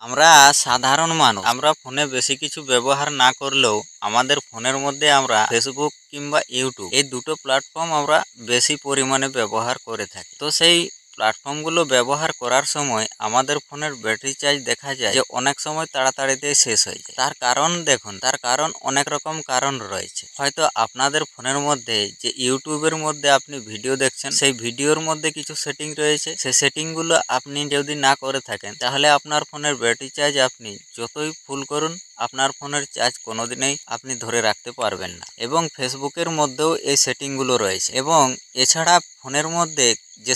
আমরা সাধারণ মানুষ আমরা ফোনে বেশি কিছু ব্যবহার না করলেও আমাদের ফোনের মধ্যে আমরা ফেসবুক কিংবা ইউটিউব এই দুটো প্ল্যাটফর্ম আমরা বেশি পরিমাণে ব্যবহার করে থাকি। তো সেই প্ল্যাটফর্মগুলো ব্যবহার করার সময় আমাদের ফোনের ব্যাটারি চার্জ দেখা যায় যে অনেক সময় তাড়াতাড়িতে শেষ হয়ে যায়। তার কারণ দেখুন, তার কারণ অনেক রকম কারণ রয়েছে। হয়তো আপনাদের ফোনের মধ্যে যে ইউটিউবের মধ্যে আপনি ভিডিও দেখছেন সেই ভিডিওর মধ্যে কিছু সেটিং রয়েছে, সেই সেটিংগুলো আপনি যদি না করে থাকেন তাহলে আপনার ফোনের ব্যাটারি চার্জ আপনি যতই ফুল করুন আপনার ফোনের চার্জ কোনোদিনই আপনি ধরে রাখতে পারবেন না। এবং ফেসবুকের মধ্যেও এই সেটিংগুলো রয়েছে এবং এছাড়া ফোনের মধ্যে যে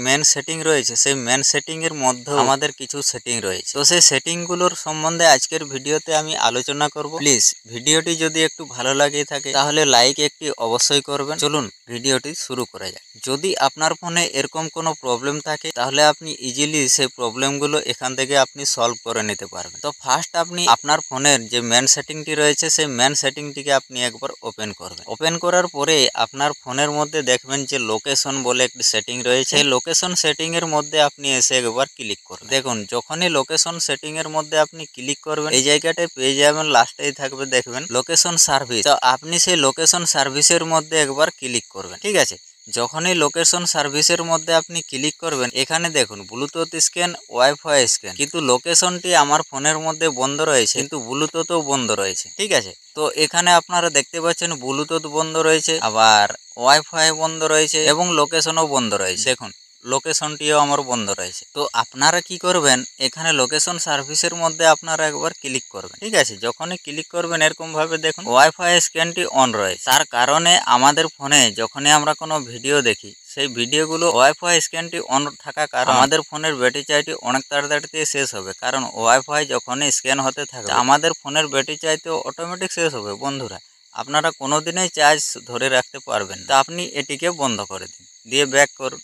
মেন সেটিং রয়েছে সেই মেন সেটিং এর মধ্যে আমাদের কিছু সেটিং রয়েছে। তো সেই সেটিংগুলোর সম্বন্ধে আজকের ভিডিওতে আমি আলোচনা করব। প্লিজ ভিডিওটি যদি একটু ভালো লাগে থাকে তাহলে লাইক একটি অবশ্যই করবেন। চলুন ভিডিওটি শুরু করা যাক। যদি আপনার ফোনে এরকম কোনো প্রবলেম থাকে তাহলে আপনি ইজিলি সেই প্রবলেমগুলো এখান থেকে আপনি সলভ করে নিতে পারবেন। তো ফার্স্ট আপনি আপনার ফোনের যে মেন সেটিংটি রয়েছে সেই মেন সেটিংটিকে আপনি একবার ওপেন করবেন। ওপেন করার পরে আপনার ফোনের মধ্যে দেখবেন যে লোকেশন বলে একটি সেটিং রয়েছে। এই লোকেশন সেটিং এর মধ্যে আপনি এসে একবার ক্লিক করবেন। দেখুন, যখনই লোকেশন সেটিং এর মধ্যে আপনি ক্লিক করবেন এই জায়গাটায় পেয়ে যাবেন, লাস্টেই থাকবে দেখবেন লোকেশন সার্ভিস। তো আপনি সেই লোকেশন সার্ভিসের মধ্যে একবার ক্লিক করবেন। ঠিক আছে, যখনই লোকেশন সার্ভিসের মধ্যে আপনি ক্লিক করবেন এখানে দেখুন ব্লুটুথ স্ক্যান, ওয়াইফাই স্ক্যান, কিন্তু লোকেশনটি আমার ফোনের মধ্যে বন্ধ রয়েছে কিন্তু ব্লুটুথও বন্ধ রয়েছে। ঠিক আছে, তো এখানে আপনারা দেখতে পাচ্ছেন ব্লুটুথ বন্ধ রয়েছে, আবার ওয়াইফাই বন্ধ রয়েছে এবং লোকেশনও বন্ধ রয়েছে। দেখুন লোকেশনটিও আমার বন্ধ রয়েছে। তো আপনারা কি করবেন, এখানে লোকেশন সার্ভিসের মধ্যে আপনারা একবার ক্লিক করবেন। ঠিক আছে, যখনই ক্লিক করবেন এরকম ভাবে দেখুন ওয়াইফাই স্ক্যানটি অন রয়েছে। তার কারণে আমাদের ফোনে যখনই আমরা কোনো ভিডিও দেখি সেই ভিডিওগুলো ওয়াইফাই স্ক্যানটি অন থাকা কারণ আমাদের ফোনের ব্যাটারি চার্জটি অনেক তাড়াতাড়িতে শেষ হবে। কারণ ওয়াইফাই যখনই স্ক্যান হতে থাকবে আমাদের ফোনের ব্যাটারি চার্জটিও অটোমেটিক শেষ হবে। বন্ধুরা, আপনারা কোনোদিনই চার্জ ধরে রাখতে পারবেন, তো আপনি এটিকে বন্ধ করে দিন, দিয়ে ব্যাক করুন।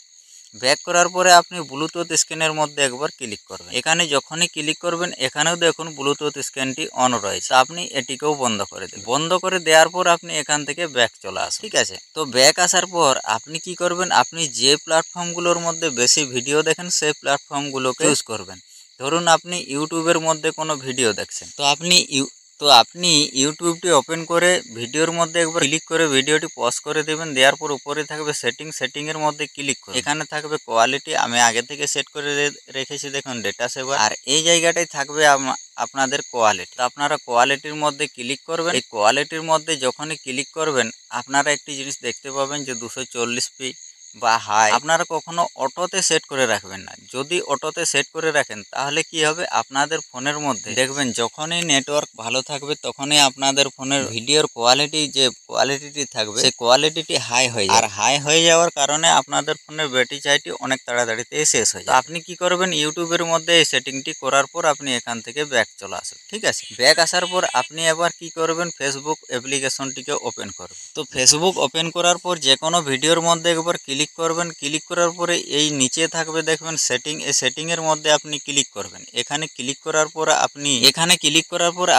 ব্যাক করার পরে আপনি ব্লুটুথ স্ক্যানের মধ্যে একবার ক্লিক করবেন। এখানে যখনই ক্লিক করবেন এখানেও দেখুন ব্লুটুথ স্ক্যানটি অন রয়েছে, আপনি এটিকেও বন্ধ করে দেবেন। বন্ধ করে দেওয়ার পর আপনি এখান থেকে ব্যাক চলে আসুন। ঠিক আছে, তো ব্যাক আসার পর আপনি কি করবেন, আপনি যে প্ল্যাটফর্মগুলোর মধ্যে বেশি ভিডিও দেখেন সেই প্ল্যাটফর্মগুলোকে চুজ করবেন। ধরুন আপনি ইউটিউবের মধ্যে কোনো ভিডিও দেখছেন, তো আপনি ইউটিউবটি ওপেন করে ভিডিওর মধ্যে একবার ক্লিক করে ভিডিওটি পজ করে দেবেন। দেওয়ার পর উপরে থাকবে সেটিংয়ের মধ্যে ক্লিক করে এখানে থাকবে কোয়ালিটি, আমি আগে থেকে সেট করে রেখেছি দেখুন ডেটা সেভার। আর এই জায়গাটাই থাকবে আপনাদের কোয়ালিটি। তো আপনারা কোয়ালিটির মধ্যে ক্লিক করবেন। এই কোয়ালিটির মধ্যে যখনই ক্লিক করবেন আপনারা একটি জিনিস দেখতে পাবেন যে 240p বা হাই। আপনারা কখনো অটোতে সেট করে রাখবেন না। যদি অটোতে সেট করে রাখেন তাহলে কি হবে, আপনাদের ফোনের মধ্যে দেখবেন যখনই নেটওয়ার্ক ভালো থাকবে তখনই আপনাদের ফোনের ভিডিওর কোয়ালিটি যে কোয়ালিটিটি থাকবে সেই কোয়ালিটিটি হাই হয়ে যাবে। আর হাই হয়ে যাওয়ার কারণে আপনাদের ফোনের ব্যাটারি চার্জটি অনেক তাড়াতাড়িতে শেষ হয়ে যাবে। আপনি কি করবেন, ইউটিউবের মধ্যে এই সেটিংটি করার পর আপনি এখান থেকে ব্যাক চলে আসুন। ঠিক আছে, ব্যাক আসার পর আপনি এবার কি করবেন, ফেসবুক অ্যাপ্লিকেশনটিকে ওপেন করবেন। তো ফেসবুক ওপেন করার পর যে কোনো ভিডিওর মধ্যে একবার ক্লিক করবেন। ক্লিক করার পরে এই নিচে থাকবে দেখবেন সেটিং, এই সেটিং এর মধ্যে আপনি ক্লিক করবেন। এখানে ক্লিক করার পর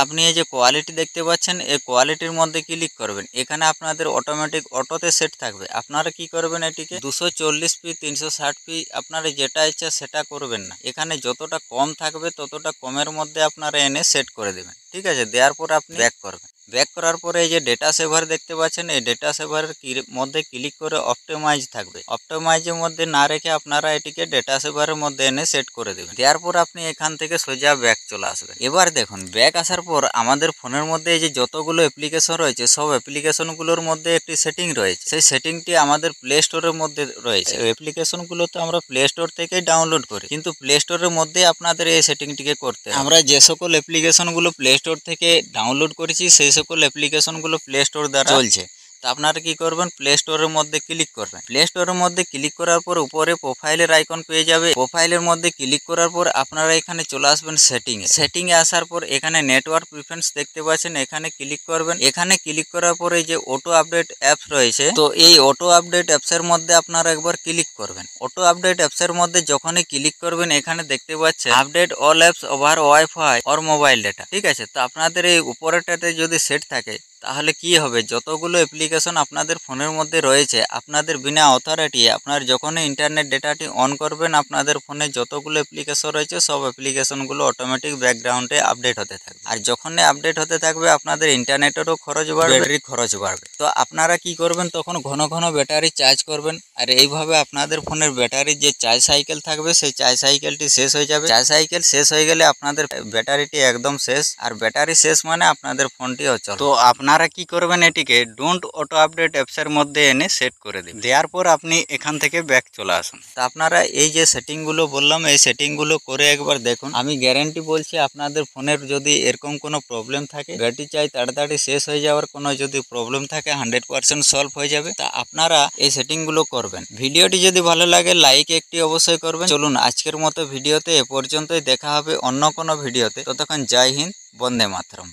আপনি এই যে কোয়ালিটি দেখতে পাচ্ছেন এই কোয়ালিটির মধ্যে ক্লিক করবেন। এখানে আপনাদের অটোমেটিক অটোতে সেট থাকবে। আপনারা কি করবেন, এটিকে 240p 360p আপনারা যেটা ইচ্ছা সেটা করবেন না। এখানে যতটা কম থাকবে ততটা কমের মধ্যে আপনারা এনে সেট করে দেবেন। ঠিক আছে, দেওয়ার পর আপনি ব্যাক করবেন। ব্যাক করার পরে এই যে ডেটা সেভার দেখতে পাচ্ছেন এই ডেটা সেভারের মধ্যে ক্লিক করে অপটিমাইজ থাকবে। অপটিমাইজের মধ্যে না রেখে আপনারা এটিকে ডেটা সেভারের মধ্যে এনে সেট করে দেবেন। দেওয়ার পর আপনি এখান থেকে সোজা ব্যাক চলে আসবেন। এবার দেখুন ব্যাক আসার পর আমাদের ফোনের মধ্যে এই যে যতগুলো অ্যাপ্লিকেশন রয়েছে সব অ্যাপ্লিকেশনগুলোর মধ্যে একটি সেটিং রয়েছে। সেই সেটিংটি আমাদের প্লে স্টোরের মধ্যে রয়েছে। এই অ্যাপ্লিকেশনগুলো তো আমরা প্লে স্টোর থেকেই ডাউনলোড করি, কিন্তু প্লে স্টোরের মধ্যে আপনাদের এই সেটিংটিকে করতে হবে। আমরা যে সকল অ্যাপ্লিকেশনগুলো প্লে স্টোর থেকে ডাউনলোড করেছি সেই সকল অ্যাপ্লিকেশনগুলো প্লে স্টোর দ্বারা চলছে। তো আপনারা কি করবেন, প্লে স্টোরের মধ্যে ক্লিক করবেন। প্লে স্টোরের মধ্যে ক্লিক করার পর উপরে প্রোফাইলের আইকন পেয়ে যাবে। প্রোফাইলের মধ্যে ক্লিক করার পর আপনারা এখানে চলে আসবেন সেটিংয়ে আসার পর এখানে নেটওয়ার্ক প্রিফারেন্স দেখতে পাচ্ছেন, এখানে ক্লিক করবেন। এখানে ক্লিক করার পরে যে অটো আপডেট অ্যাপস রয়েছে, তো এই অটো আপডেট অ্যাপসের মধ্যে আপনারা একবার ক্লিক করবেন। অটো আপডেট অ্যাপসের মধ্যে যখনই ক্লিক করবেন এখানে দেখতে পাচ্ছেন update all apps over wifi or mobile data. ঠিক আছে, তো আপনাদের এই উপরেরটাতে যদি সেট থাকে তাহলে কি হবে, যতগুলো অ্যাপ্লিকেশন আপনাদের ফোনের মধ্যে রয়েছে আপনাদের বিনা অথরিটি আপনার যখনই ইন্টারনেট ডেটাটি অন করবেন আপনাদের ফোনে যতগুলো অ্যাপ্লিকেশন রয়েছে সব অ্যাপ্লিকেশনগুলো অটোমেটিক ব্যাকগ্রাউন্ডে আপডেট হতে থাকবে। আর যখনই আপডেট হতে থাকবে আপনাদের ইন্টারনেটেরও খরচ বাড়বে, ব্যাটারির খরচ বাড়বে। তো আপনারা কি করবেন, তখন ঘন ঘন ব্যাটারি চার্জ করবেন। আর এইভাবে আপনাদের ফোনের ব্যাটারির যে চার্জ সাইকেল থাকবে সেই চার্জ সাইকেলটি শেষ হয়ে যাবে। চার্জ সাইকেল শেষ হয়ে গেলে আপনাদের ব্যাটারিটি একদম শেষ, আর ব্যাটারি শেষ মানে আপনাদের ফোনটি অচল। তো আপনারা কি করবেন, এটিকে ডোন্ট অটো আপডেট অ্যাপসের মধ্যে এনে সেট করে দিন। দেওয়ার পর আপনি এখান থেকে ব্যাক চলে আসুন। তো আপনারা এই যে সেটিংগুলো বললাম এই সেটিংগুলো করে একবার দেখুন। আমি গ্যারেন্টি বলছি আপনাদের ফোনের যদি এরকম কোনো প্রবলেম থাকে, ব্যাটারি চাই তাড়াতাড়ি শেষ হয়ে যাওয়ার কোনো যদি প্রবলেম থাকে 100% সলভ হয়ে যাবে। তা আপনারা এই সেটিংগুলো করবেন। ভিডিওটি যদি ভালো লাগে লাইক একটি অবশ্যই করবেন। চলুন আজকের মতো ভিডিওতে এ পর্যন্তই, দেখা হবে অন্য কোনো ভিডিওতে। ততক্ষণ জয় হিন্দ, বন্দে মাতরম।